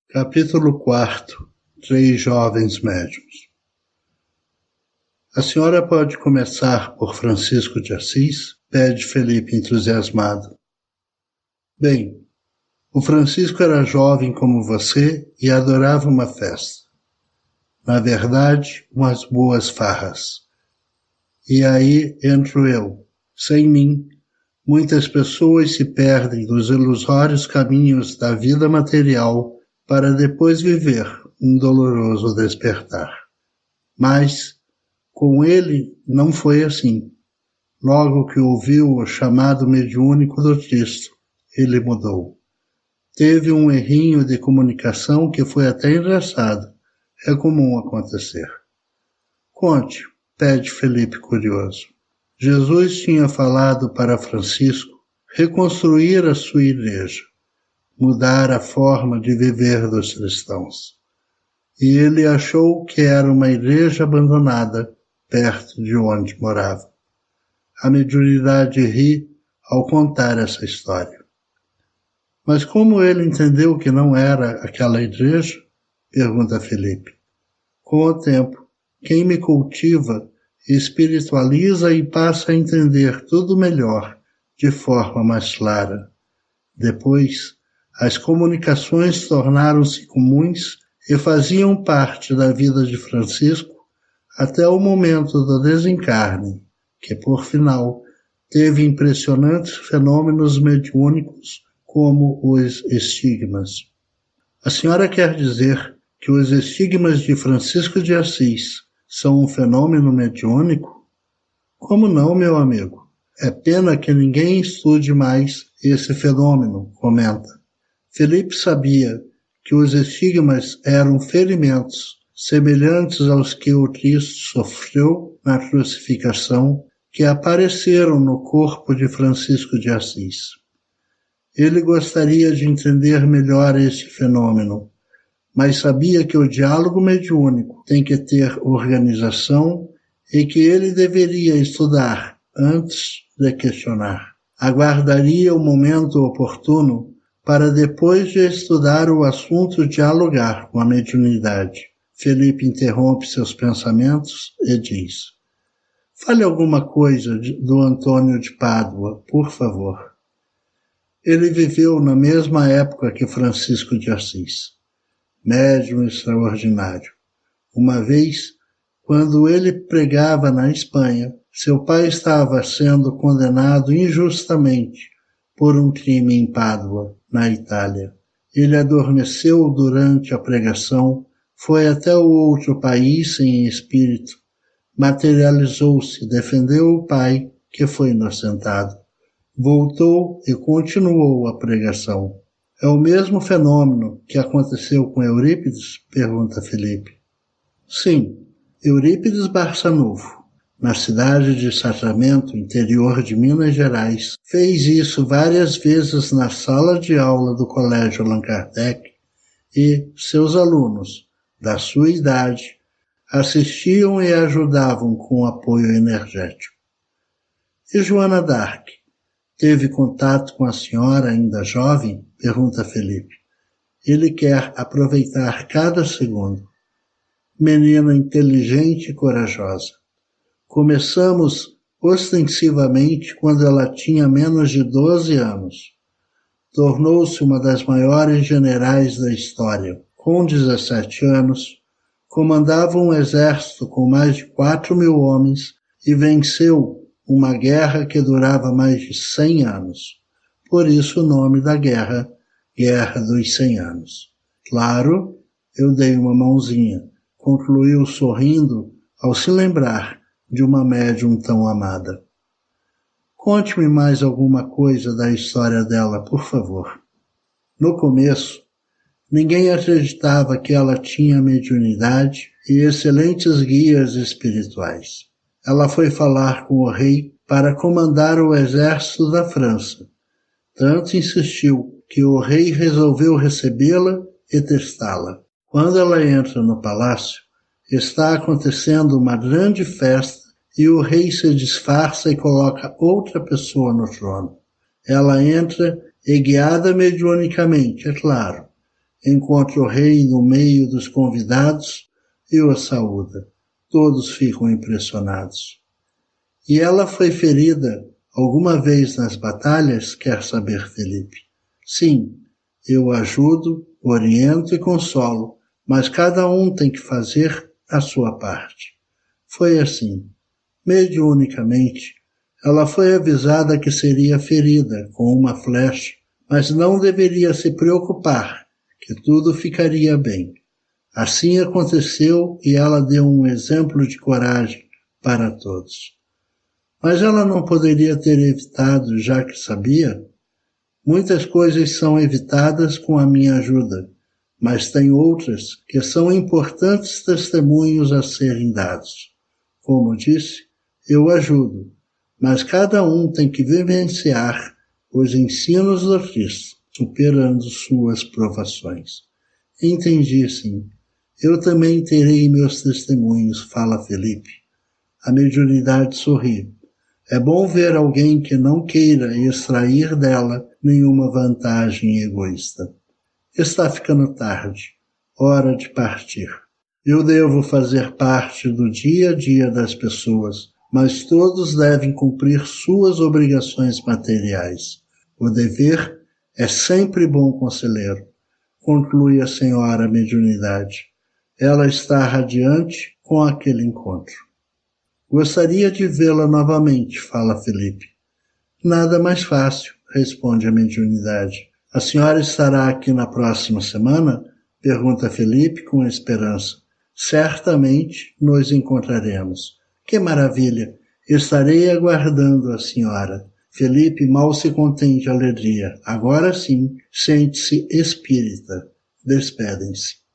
Capítulo 4. 3 jovens médiuns. A senhora pode começar por Francisco de Assis? Pede Felipe entusiasmado. Bem, o Francisco era jovem como você e adorava uma festa. Na verdade, umas boas farras. E aí entro eu. Sem mim, muitas pessoas se perdem nos ilusórios caminhos da vida material para depois viver um doloroso despertar. Mas, com ele, não foi assim. Logo que ouviu o chamado mediúnico do Cristo, ele mudou. Teve um errinho de comunicação que foi até engraçado. É comum acontecer. Conte, pede Felipe curioso. Jesus tinha falado para Francisco reconstruir a sua igreja, mudar a forma de viver dos cristãos. E ele achou que era uma igreja abandonada perto de onde morava. A mediunidade ri ao contar essa história. Mas como ele entendeu que não era aquela igreja? Pergunta Felipe. Com o tempo, quem me cultiva espiritualiza e passa a entender tudo melhor, de forma mais clara. Depois, as comunicações tornaram-se comuns e faziam parte da vida de Francisco até o momento do desencarne, que, por final, teve impressionantes fenômenos mediúnicos como os estigmas. A senhora quer dizer que os estigmas de Francisco de Assis são um fenômeno mediúnico? Como não, meu amigo? É pena que ninguém estude mais esse fenômeno, comenta. Felipe sabia que os estigmas eram ferimentos semelhantes aos que o Cristo sofreu na crucificação, que apareceram no corpo de Francisco de Assis. Ele gostaria de entender melhor este fenômeno, mas sabia que o diálogo mediúnico tem que ter organização e que ele deveria estudar antes de questionar. Aguardaria o momento oportuno para, depois de estudar o assunto, dialogar com a mediunidade. Felipe interrompe seus pensamentos e diz: fale alguma coisa do Antônio de Pádua, por favor. Ele viveu na mesma época que Francisco de Assis. Médium extraordinário. Uma vez, quando ele pregava na Espanha, seu pai estava sendo condenado injustamente por um crime em Pádua, na Itália. Ele adormeceu durante a pregação, foi até o outro país em espírito, materializou-se, defendeu o pai, que foi inocentado. Voltou e continuou a pregação. É o mesmo fenômeno que aconteceu com Eurípides? Pergunta Felipe. Sim, Eurípides Barçanufo, na cidade de Sacramento, interior de Minas Gerais, fez isso várias vezes na sala de aula do Colégio Allan Kardec e seus alunos, da sua idade, assistiam e ajudavam com apoio energético. E Joana d'Arc? Teve contato com a senhora ainda jovem? Pergunta Felipe. Ele quer aproveitar cada segundo. Menina inteligente e corajosa. Começamos ostensivamente quando ela tinha menos de 12 anos. Tornou-se uma das maiores generais da história. Com 17 anos, comandava um exército com mais de 4.000 homens e venceu uma guerra que durava mais de 100 anos. Por isso o nome da guerra, Guerra dos 100 Anos. Claro, eu dei uma mãozinha, concluiu sorrindo ao se lembrar de uma médium tão amada. Conte-me mais alguma coisa da história dela, por favor. No começo, ninguém acreditava que ela tinha mediunidade e excelentes guias espirituais. Ela foi falar com o rei para comandar o exército da França. Tanto insistiu que o rei resolveu recebê-la e testá-la. Quando ela entra no palácio, está acontecendo uma grande festa e o rei se disfarça e coloca outra pessoa no trono. Ela entra e, guiada mediunicamente, é claro, Encontra o rei no meio dos convidados e o saúda. Todos ficam impressionados. E ela foi ferida alguma vez nas batalhas, quer saber Felipe? Sim, eu ajudo, oriento e consolo, mas cada um tem que fazer a sua parte. Foi assim. Mediunicamente, ela foi avisada que seria ferida com uma flecha, mas não deveria se preocupar, que tudo ficaria bem. Assim aconteceu e ela deu um exemplo de coragem para todos. Mas ela não poderia ter evitado, já que sabia? Muitas coisas são evitadas com a minha ajuda, mas tem outras que são importantes testemunhos a serem dados. Como disse, eu ajudo, mas cada um tem que vivenciar os ensinos do Cristo, superando suas provações. Entendi, sim. Eu também terei meus testemunhos, fala Felipe. A mediunidade sorri. É bom ver alguém que não queira extrair dela nenhuma vantagem egoísta. Está ficando tarde. Hora de partir. Eu devo fazer parte do dia a dia das pessoas, mas todos devem cumprir suas obrigações materiais. O dever é sempre bom conselheiro, conclui a senhora mediunidade. Ela está radiante com aquele encontro. Gostaria de vê-la novamente, fala Felipe. Nada mais fácil, responde a mediunidade. A senhora estará aqui na próxima semana? Pergunta Felipe com esperança. Certamente nos encontraremos. Que maravilha! Estarei aguardando a senhora. Felipe mal se contém de alegria. Agora sim, sente-se espírita. Despedem-se.